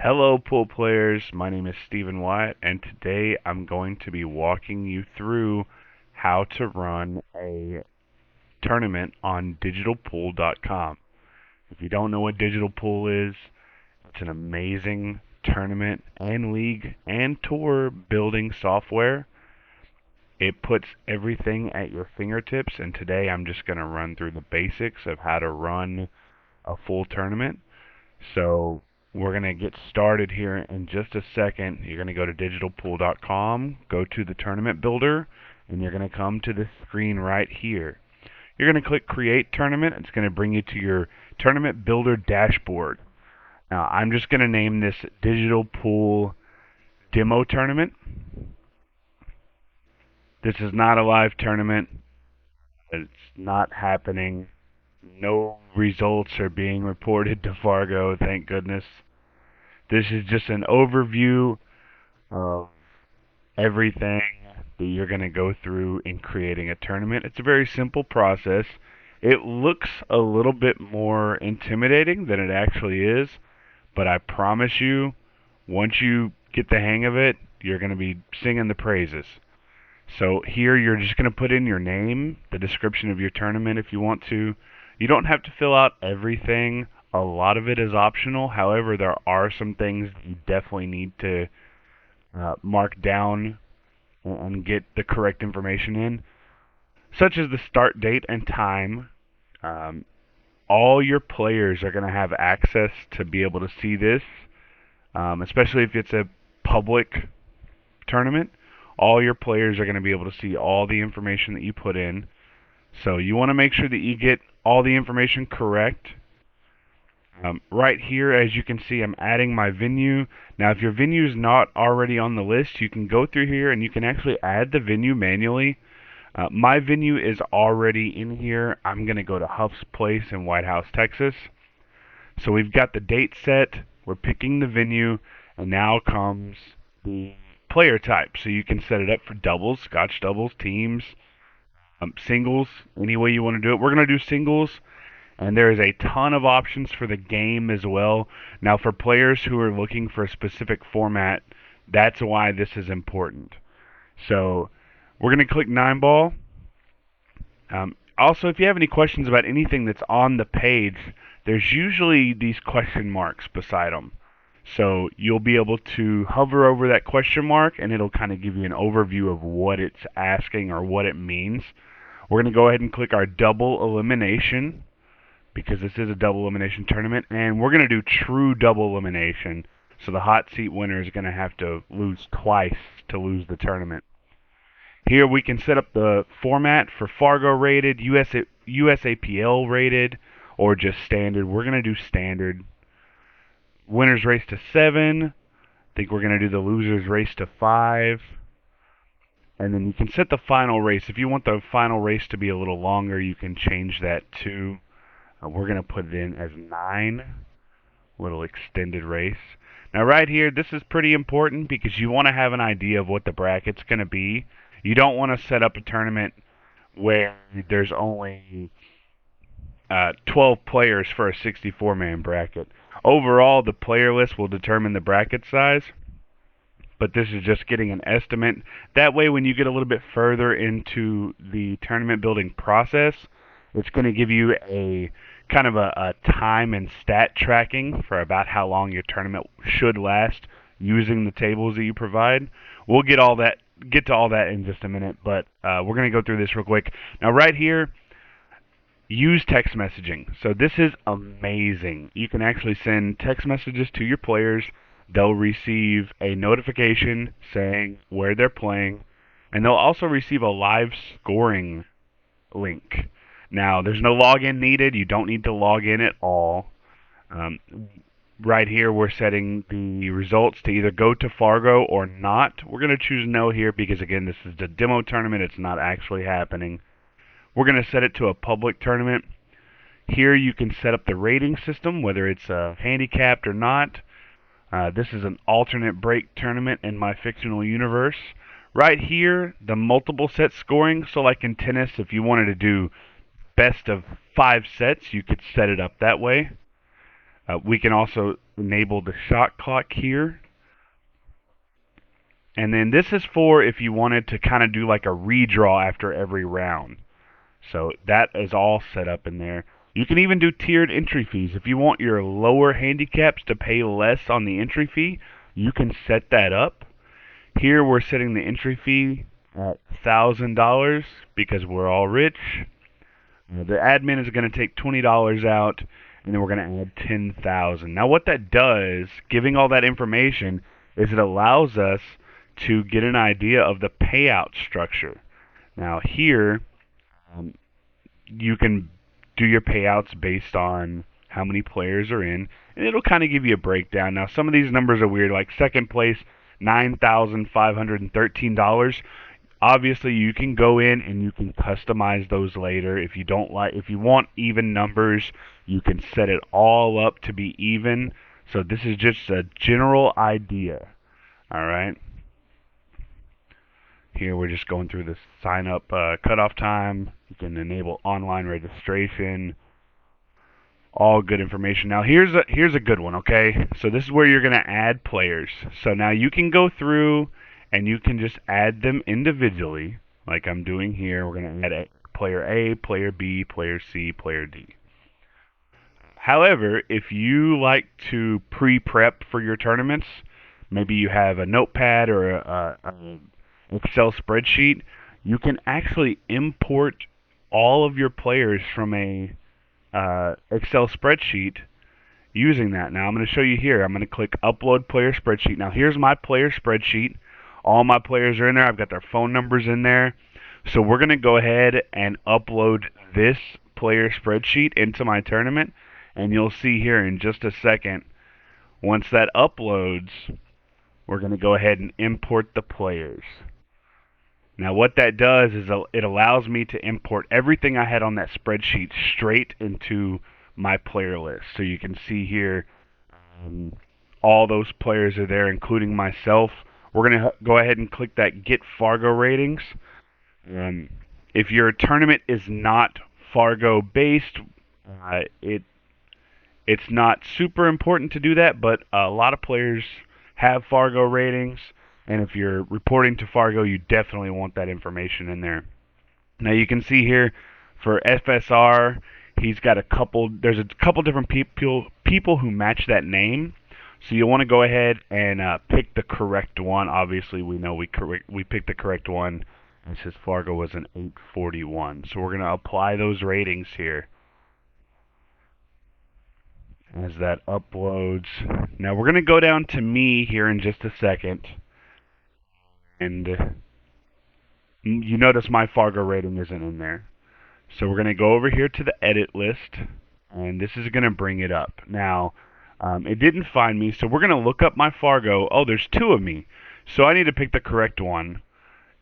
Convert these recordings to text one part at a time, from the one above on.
Hello, pool players. My name is Stephen Wyatt, and today I'm going to be walking you through how to run a tournament on DigitalPool.com. If you don't know what Digital Pool is, it's an amazing tournament and league and tour building software. It puts everything at your fingertips, and today I'm just going to run through the basics of how to run a full tournament. So we're going to get started here in just a second. You're going to go to digitalpool.com, go to the tournament builder, and you're going to come to the screen right here. You're going to click create tournament. It's going to bring you to your tournament builder dashboard. Now I'm just going to name this Digital Pool Demo Tournament. This is not a live tournament. It's not happening. No results are being reported to Fargo, thank goodness. This is just an overview of everything that you're going to go through in creating a tournament. It's a very simple process. It looks a little bit more intimidating than it actually is, but I promise you, once you get the hang of it, you're going to be singing the praises. So here you're just going to put in your name, the description of your tournament if you want to. You don't have to fill out everything. A lot of it is optional. However, there are some things you definitely need to mark down and get the correct information in, such as the start date and time. All your players are going to have access to be able to see this, especially if it's a public tournament. All your players are going to be able to see all the information that you put in. So you want to make sure that you get all the information correct. Right here, as you can see, I'm adding my venue. Now, if your venue is not already on the list, you can go through here and you can actually add the venue manually. My venue is already in here. I'm going to go to Huff's Place in White House, Texas. So we've got the date set. We're picking the venue, and now comes the player type. So you can set it up for doubles, scotch doubles, teams, singles, any way you want to do it. We're going to do singles, and there is a ton of options for the game as well. Now, for players who are looking for a specific format, that's why this is important. So we're going to click 9-ball. Also, if you have any questions about anything that's on the page, there's usually these question marks beside them. So you'll be able to hover over that question mark, and it'll kind of give you an overview of what it's asking or what it means. We're going to go ahead and click our double elimination, because this is a double elimination tournament, and we're going to do true double elimination. So the hot seat winner is going to have to lose twice to lose the tournament. Here we can set up the format for Fargo rated, USAPL rated, or just standard. We're going to do standard. Winners race to 7. I think we're going to do the losers race to 5. And then you can set the final race. If you want the final race to be a little longer, you can change that too. We're going to put it in as 9. Little extended race. Now right here, this is pretty important because you want to have an idea of what the bracket's going to be. You don't want to set up a tournament where there's only 12 players for a 64-man bracket. Overall, the player list will determine the bracket size, but this is just getting an estimate. That way, when you get a little bit further into the tournament building process, it's going to give you a kind of a time and stat tracking for about how long your tournament should last using the tables that you provide. We'll get to all that in just a minute, but we're going to go through this real quick. Now, right here, use text messaging. So this is amazing. You can actually send text messages to your players. They'll receive a notification saying where they're playing, and they'll also receive a live scoring link. Now, there's no login needed. You don't need to log in at all. Right here, we're setting the results to either go to Fargo or not. We're going to choose no here because, again, this is the demo tournament. It's not actually happening. We're going to set it to a public tournament. Here you can set up the rating system, whether it's handicapped or not. This is an alternate break tournament in my fictional universe. Right here, the multiple set scoring. So like in tennis, if you wanted to do best of 5 sets, you could set it up that way. We can also enable the shot clock here. And then this is for if you wanted to kind of do like a redraw after every round. So that is all set up in there. You can even do tiered entry fees. If you want your lower handicaps to pay less on the entry fee, you can set that up. Here we're setting the entry fee at $1,000 because we're all rich. The admin is going to take $20 out, and then we're going to add $10,000. Now what that does, giving all that information, is it allows us to get an idea of the payout structure. Now here, you can do your payouts based on how many players are in, and it'll kind of give you a breakdown. Now some of these numbers are weird, like second place, $9,513. Obviously, you can go in and you can customize those later. If you want even numbers, you can set it all up to be even. So this is just a general idea. All right. Here we're just going through the sign up cutoff time. You can enable online registration. All good information. Now here's a good one, okay? So this is where you're going to add players. So now you can go through and you can just add them individually, like I'm doing here. We're going to add player A, player B, player C, player D. However, if you like to pre-prep for your tournaments, maybe you have a notepad or a Excel spreadsheet, you can actually import all of your players from a Excel spreadsheet using that. Now I'm going to show you here. I'm going to click Upload Player Spreadsheet. Now here's my player spreadsheet. All my players are in there. I've got their phone numbers in there. So we're going to go ahead and upload this player spreadsheet into my tournament. And you'll see here in just a second, once that uploads, we're going to go ahead and import the players. Now what that does is it allows me to import everything I had on that spreadsheet straight into my player list. So you can see here all those players are there, including myself. We're going to go ahead and click that Get Fargo Ratings. If your tournament is not Fargo based, it's not super important to do that, but a lot of players have Fargo ratings. And if you're reporting to Fargo, you definitely want that information in there. Now you can see here for FSR, there's a couple different people who match that name. So you want to go ahead and pick the correct one. Obviously, we know we picked the correct one. It says Fargo was an 841. So we're going to apply those ratings here as that uploads. Now we're going to go down to me here in just a second. And you notice my Fargo rating isn't in there. So we're going to go over here to the edit list, and this is going to bring it up. Now, it didn't find me, so we're going to look up my Fargo. Oh, there's two of me. So I need to pick the correct one,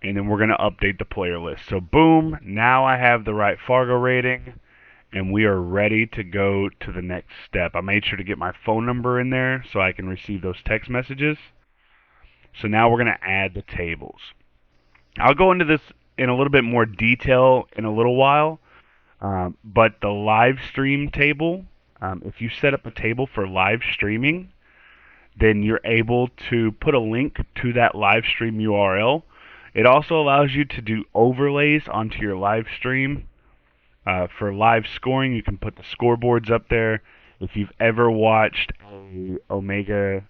and then we're going to update the player list. So boom, now I have the right Fargo rating, and we are ready to go to the next step. I made sure to get my phone number in there so I can receive those text messages. So now we're going to add the tables. I'll go into this in a little bit more detail in a little while, but the live stream table, if you set up a table for live streaming, then you're able to put a link to that live stream URL. It also allows you to do overlays onto your live stream. For live scoring, you can put the scoreboards up there. If you've ever watched a Omega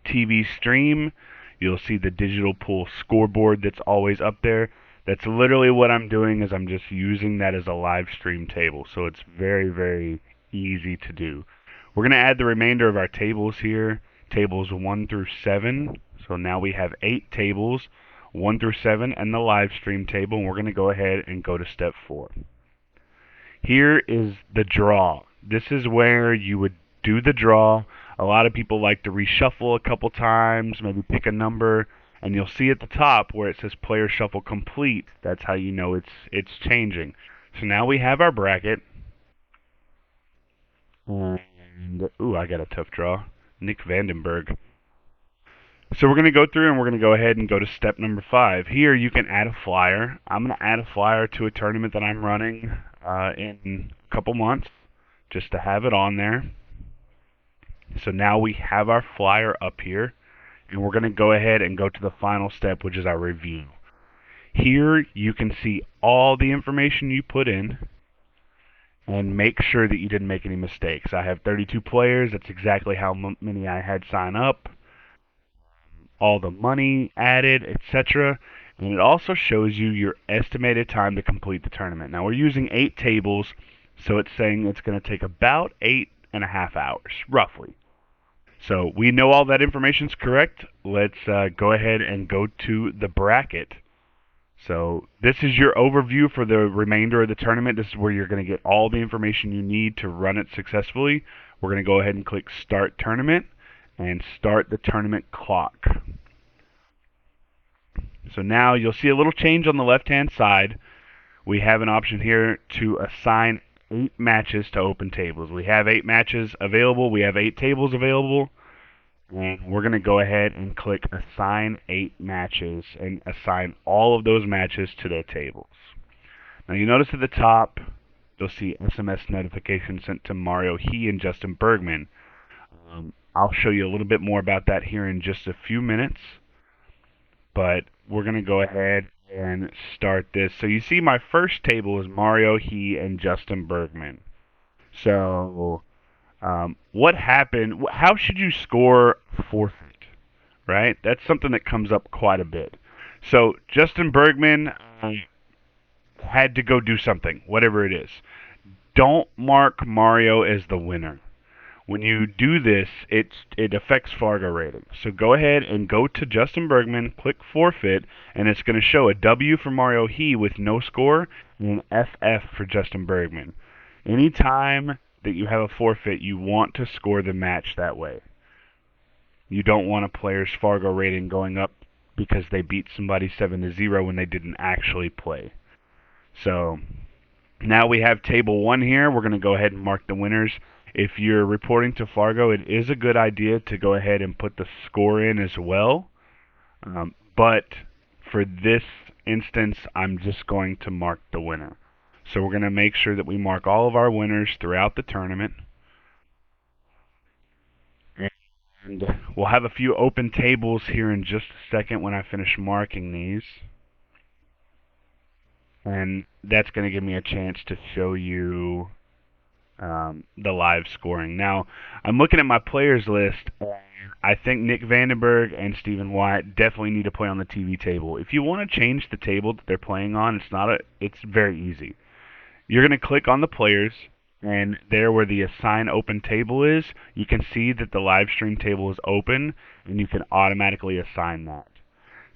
TV stream, you'll see the DigitalPool scoreboard that's always up there. That's literally what I'm doing, is I'm just using that as a live stream table. So it's very, very easy to do. We're going to add the remainder of our tables here, tables 1 through 7. So now we have 8 tables, 1 through 7, and the live stream table. And we're going to go ahead and go to step 4. Here is the draw. This is where you would do the draw. A lot of people like to reshuffle a couple times, maybe pick a number, and you'll see at the top where it says player shuffle complete. That's how you know it's changing. So now we have our bracket. And ooh, I got a tough draw. Nick Vandenberg. So we're going to go through and we're going to go ahead and go to step number 5. Here you can add a flyer. I'm going to add a flyer to a tournament that I'm running in a couple months. just to have it on there. So now we have our flyer up here, and we're going to go ahead and go to the final step, which is our review. Here you can see all the information you put in and make sure that you didn't make any mistakes. I have 32 players. That's exactly how many I had sign up. All the money added, etc. And it also shows you your estimated time to complete the tournament. Now we're using 8 tables, so it's saying it's going to take about 8.5 hours, roughly. So we know all that information is correct. Let's go ahead and go to the bracket. So this is your overview for the remainder of the tournament. This is where you're going to get all the information you need to run it successfully. We're going to go ahead and click Start Tournament and start the tournament clock. So now you'll see a little change on the left-hand side. We have an option here to assign 8 matches to open tables. We have 8 matches available. We have 8 tables available. And we're going to go ahead and click Assign 8 matches and assign all of those matches to their tables. Now you notice at the top, you'll see SMS notification sent to Mario He and Justin Bergman. I'll show you a little bit more about that here in just a few minutes. But we're going to go ahead and start this. So you see my first table is Mario He and Justin Bergman. So what happened? How should you score forfeit? Right? That's something that comes up quite a bit. So Justin Bergman had to go do something, whatever it is. Don't mark Mario as the winner. When you do this, it affects Fargo rating. So go ahead and go to Justin Bergman, click forfeit, and it's going to show a W for Mario He with no score and an FF for Justin Bergman. Anytime that you have a forfeit, you want to score the match that way. You don't want a player's Fargo rating going up because they beat somebody 7-0 when they didn't actually play. So now we have table 1 here. We're going to go ahead and mark the winners. If you're reporting to Fargo, it is a good idea to go ahead and put the score in as well. But for this instance, I'm just going to mark the winner. So we're going to make sure that we mark all of our winners throughout the tournament. And we'll have a few open tables here in just a second when I finish marking these. And that's going to give me a chance to show you the live scoring. Now, I'm looking at my players list, and I think Nick Vandenberg and Stephen Wyatt definitely need to play on the TV table. If you want to change the table that they're playing on, it's very easy. You're going to click on the players, and there where the assign open table is, you can see that the live stream table is open, and you can automatically assign that.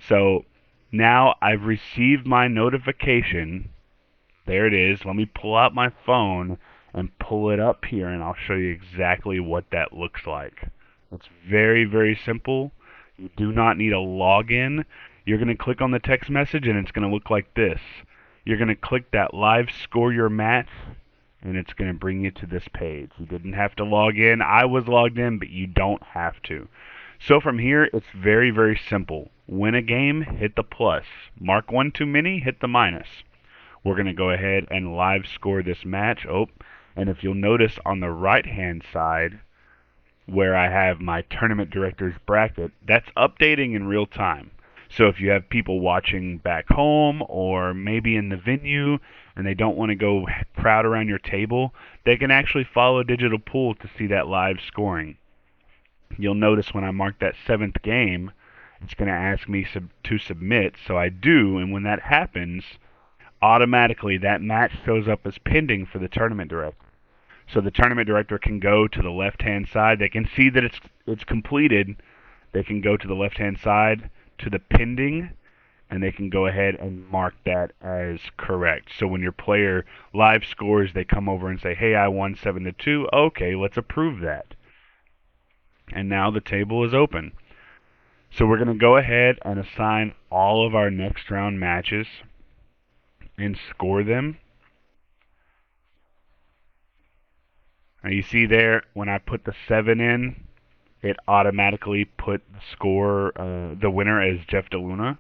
So now I've received my notification. There it is. Let me pull out my phone and pull it up here, and I'll show you exactly what that looks like. It's very, very simple. You do not need a login. You're going to click on the text message, and it's going to look like this. You're going to click that live score your match, and it's going to bring you to this page. You didn't have to log in. I was logged in, but you don't have to. So from here, it's very, very simple. Win a game, hit the plus. Mark one too many, hit the minus. We're going to go ahead and live score this match. And if you'll notice on the right-hand side where I have my tournament director's bracket, that's updating in real time. So if you have people watching back home or maybe in the venue and they don't want to go crowd around your table, they can actually follow DigitalPool to see that live scoring. You'll notice when I mark that 7th game, it's going to ask me to submit, so I do, and when that happens, automatically that match shows up as pending for the tournament director. So the tournament director can go to the left-hand side. They can see that it's completed. They can go to the left-hand side to the pending, and they can go ahead and mark that as correct. So when your player live scores, they come over and say, hey, I won 7-2. Okay, let's approve that. And now the table is open. So we're going to go ahead and assign all of our next round matches and score them. Now you see there, when I put the 7 in, it automatically put the score, the winner as Jeff DeLuna.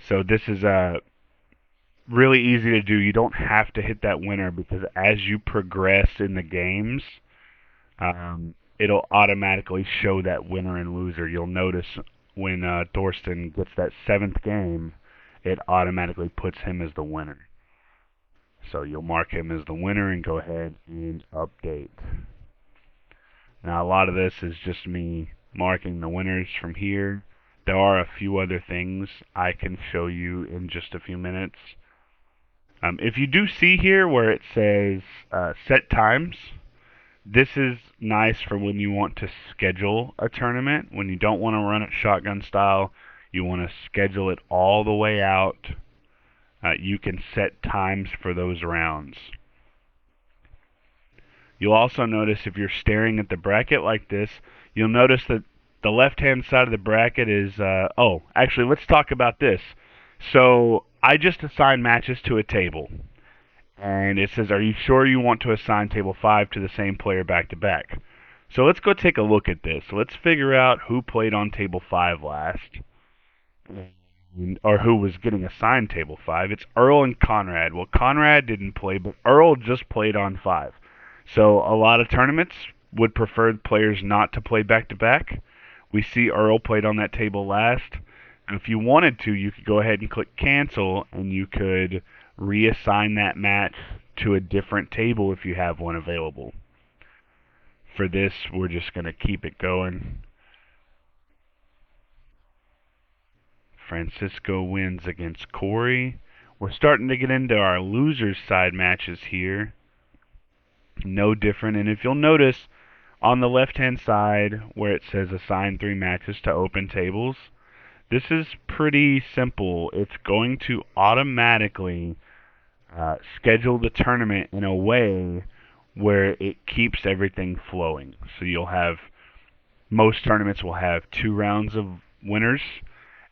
So this is really easy to do. You don't have to hit that winner because as you progress in the games, it'll automatically show that winner and loser. You'll notice when Thorsten gets that seventh game, it automatically puts him as the winner. So you'll mark him as the winner and go ahead and update. Now a lot of this is just me marking the winners from here. There are a few other things I can show you in just a few minutes. If you do see here where it says set times, this is nice for when you want to schedule a tournament. When you don't want to run it shotgun style, you want to schedule it all the way out. You can set times for those rounds. You'll also notice if you're staring at the bracket like this, you'll notice that the left-hand side of the bracket is, actually, let's talk about this. So I just assigned matches to a table. And it says, are you sure you want to assign table 5 to the same player back-to-back? So let's go take a look at this. Let's figure out who played on table 5 last, or who was getting assigned table 5. It's Earl and Conrad. Well, Conrad didn't play, but Earl just played on 5. So a lot of tournaments would prefer players not to play back-to-back. We see Earl played on that table last. And if you wanted to, you could go ahead and click cancel, and you could reassign that match to a different table if you have one available. For this, we're just going to keep it going. Francisco wins against Corey. We're starting to get into our losers side matches here. No different. And if you'll notice, on the left-hand side where it says assign 3 matches to open tables, this is pretty simple. It's going to automatically schedule the tournament in a way where it keeps everything flowing. So you'll have, most tournaments will have 2 rounds of winners,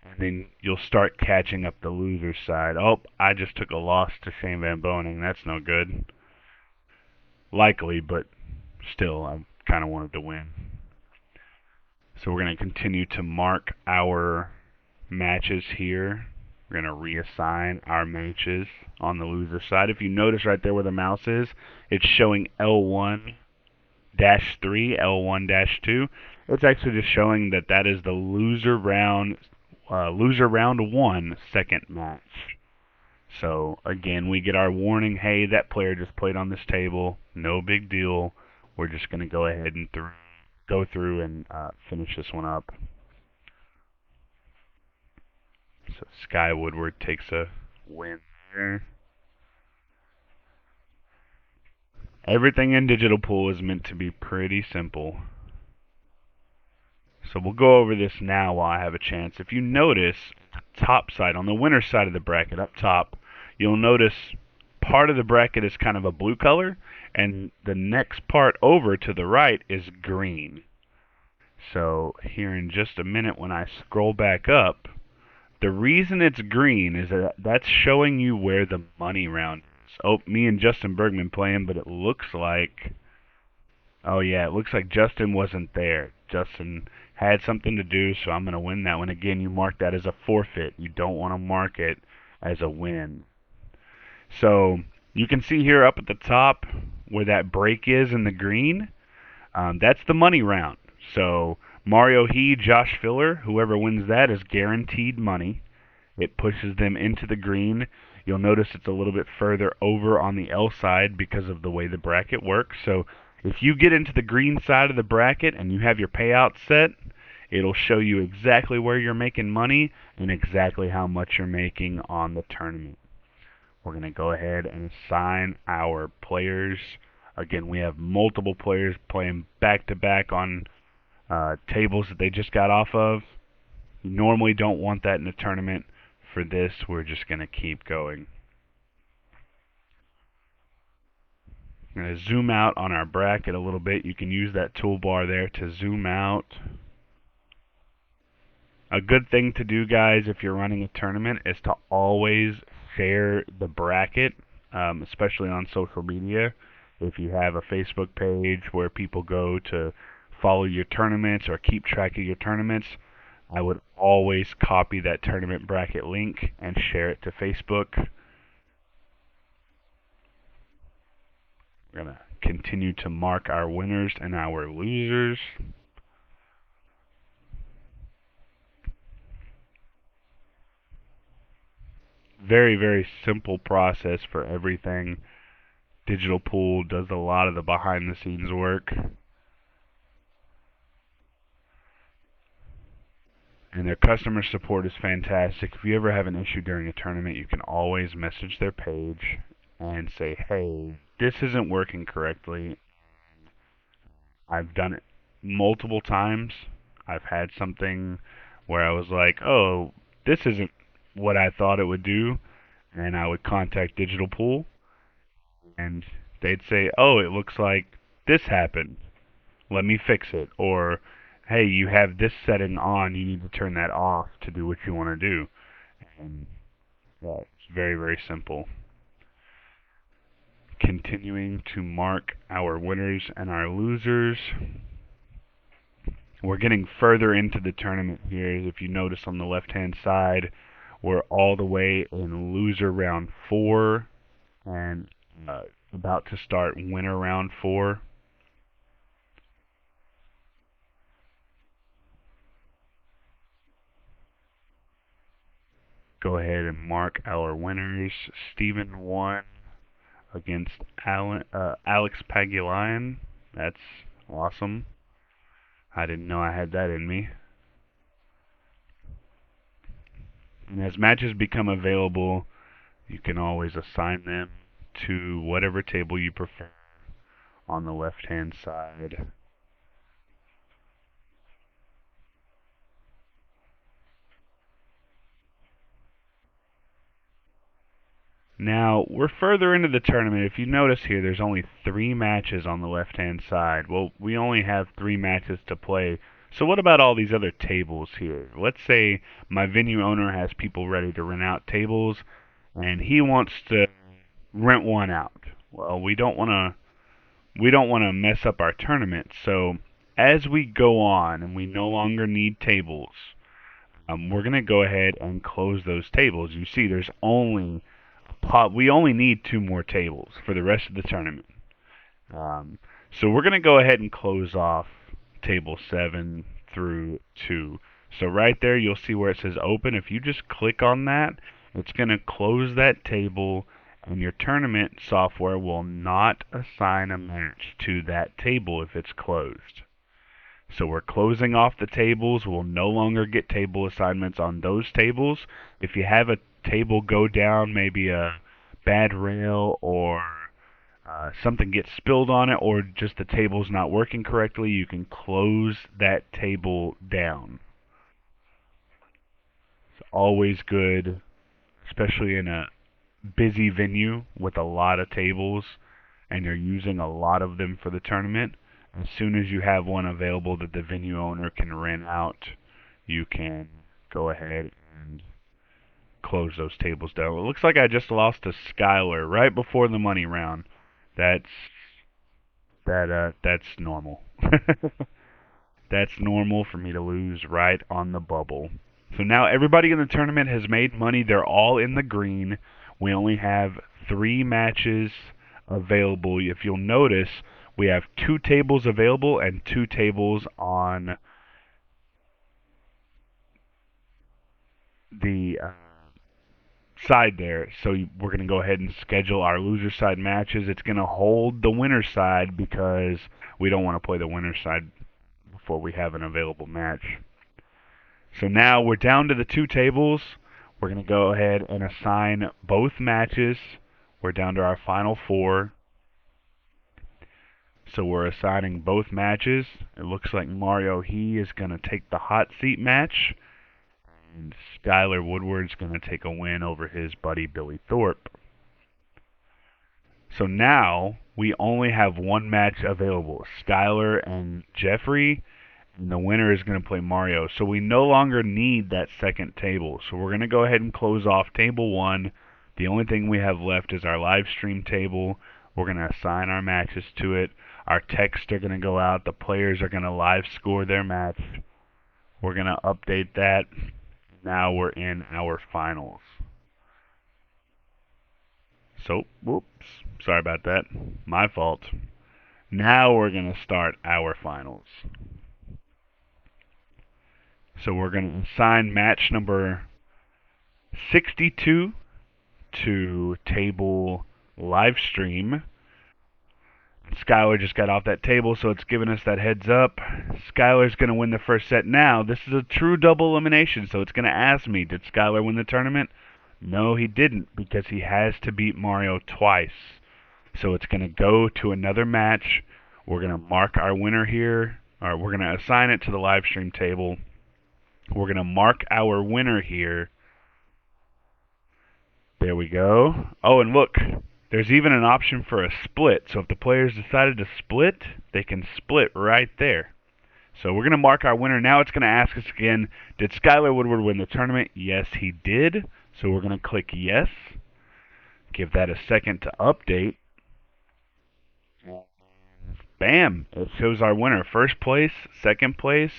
and then you'll start catching up the loser's side. Oh, I just took a loss to Shane Van Boning. That's no good. Likely, but still, I kind of wanted to win. So we're going to continue to mark our matches here. We're going to reassign our matches on the loser side. If you notice right there where the mouse is, it's showing L1-3, L1-2. It's actually just showing that that is the loser round 1 second match. So again, we get our warning, hey, that player just played on this table. No big deal. We're just going to go ahead and go through and finish this one up. So Sky Woodward takes a win there. Everything in DigitalPool is meant to be pretty simple. So we'll go over this now while I have a chance. If you notice, top side, on the winner side of the bracket up top, you'll notice part of the bracket is kind of a blue color, and the next part over to the right is green. So here in just a minute when I scroll back up, the reason it's green is that that's showing you where the money round is. Oh, me and Justin Bergman playing, but it looks like, oh yeah, it looks like Justin wasn't there. Justin had something to do, so I'm going to win that one. Again, you mark that as a forfeit. You don't want to mark it as a win. So you can see here up at the top where that break is in the green. That's the money round. So Mario He, Josh Filler, whoever wins that is guaranteed money. It pushes them into the green. You'll notice it's a little bit further over on the L side because of the way the bracket works. So if you get into the green side of the bracket and you have your payout set, it'll show you exactly where you're making money and exactly how much you're making on the tournament. We're going to go ahead and assign our players. Again, we have multiple players playing back-to-back on tables that they just got off of. You normally don't want that in a tournament. For this, we're just going to keep going. I'm going to zoom out on our bracket a little bit. You can use that toolbar there to zoom out. A good thing to do, guys, if you're running a tournament is to always share the bracket, especially on social media. If you have a Facebook page where people go to follow your tournaments or keep track of your tournaments, I would always copy that tournament bracket link and share it to Facebook. We're going to continue to mark our winners and our losers. Very, very simple process for everything. Digital Pool does a lot of the behind the scenes work. And their customer support is fantastic. If you ever have an issue during a tournament, you can always message their page and say, hey, this isn't working correctly. I've done it multiple times. I've had something where I was like, oh, this isn't what I thought it would do. And I would contact Digital Pool and they'd say, oh, it looks like this happened. Let me fix it. Or, hey, you have this setting on. You need to turn that off to do what you want to do. And that's very, very simple. Continuing to mark our winners and our losers. We're getting further into the tournament here. If you notice on the left-hand side, we're all the way in loser round 4 and about to start winner round 4. Go ahead and mark our winners. Steven won against Alex Pagulian. That's awesome. I didn't know I had that in me. And as matches become available, you can always assign them to whatever table you prefer on the left-hand side. Now, we're further into the tournament. If you notice here, there's only 3 matches on the left-hand side. Well, we only have 3 matches to play. So what about all these other tables here? Let's say my venue owner has people ready to rent out tables, and he wants to rent one out. Well, we don't want to mess up our tournament. So as we go on and we no longer need tables, we're going to go ahead and close those tables. You see, we only need 2 more tables for the rest of the tournament. So we're going to go ahead and close off table 7 through 2. So right there, you'll see where it says open. If you just click on that, it's going to close that table, and your tournament software will not assign a match to that table if it's closed. So we're closing off the tables. We'll no longer get table assignments on those tables. If you have a table go down, maybe a bad rail or something gets spilled on it, or just the table's not working correctly, you can close that table down. It's always good, especially in a busy venue with a lot of tables and you're using a lot of them for the tournament. As soon as you have one available that the venue owner can rent out, you can go ahead and close those tables down. It looks like I just lost to Skylar right before the money round. That's that's normal. That's normal for me to lose right on the bubble. So now everybody in the tournament has made money. They're all in the green. We only have 3 matches available. If you'll notice, we have 2 tables available and 2 tables on the side there. So we're going to go ahead and schedule our loser side matches. It's going to hold the winner side because we don't want to play the winner side before we have an available match. So now we're down to the 2 tables. We're going to go ahead and assign both matches. We're down to our final 4. So we're assigning both matches. It looks like Mario He is going to take the hot seat match. And Skylar Woodward's going to take a win over his buddy Billy Thorpe. So now we only have 1 match available. Skylar and Jeffrey. And the winner is going to play Mario. So we no longer need that second table. So we're going to go ahead and close off table 1. The only thing we have left is our live stream table. We're going to assign our matches to it. Our texts are going to go out. The players are going to live score their match. We're going to update that. Now we're in our finals. So, whoops. sorry about that. My fault. Now we're going to start our finals. So we're going to assign match number 62 to table live stream. Skylar just got off that table, so it's giving us that heads up. Skylar's going to win the first set now. This is a true double elimination, so it's going to ask me, did Skylar win the tournament? No, he didn't, because he has to beat Mario twice. So it's going to go to another match. We're going to mark our winner here, or we're going to assign it to the live stream table. We're going to mark our winner here. There we go. Oh, and look, there's even an option for a split. So if the players decided to split, they can split right there. So we're going to mark our winner. Now it's going to ask us again, did Skylar Woodward win the tournament? Yes, he did. So we're going to click yes. Give that a second to update. Bam! It shows our winner. First place, second place,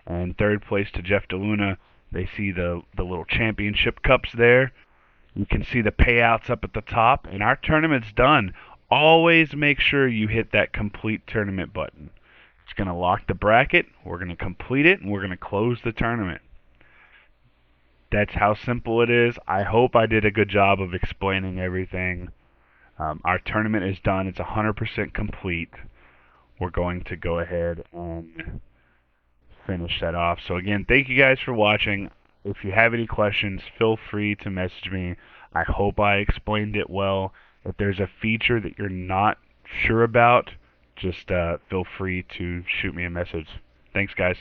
and third place to Jeff DeLuna. They see the little championship cups there. You can see the payouts up at the top, and our tournament's done. Always make sure you hit that complete tournament button. It's going to lock the bracket, we're going to complete it, and we're going to close the tournament. That's how simple it is. I hope I did a good job of explaining everything. Our tournament is done. It's 100% complete. We're going to go ahead and finish that off. So again, thank you guys for watching. If you have any questions, feel free to message me. I hope I explained it well. If there's a feature that you're not sure about, just feel free to shoot me a message. Thanks, guys.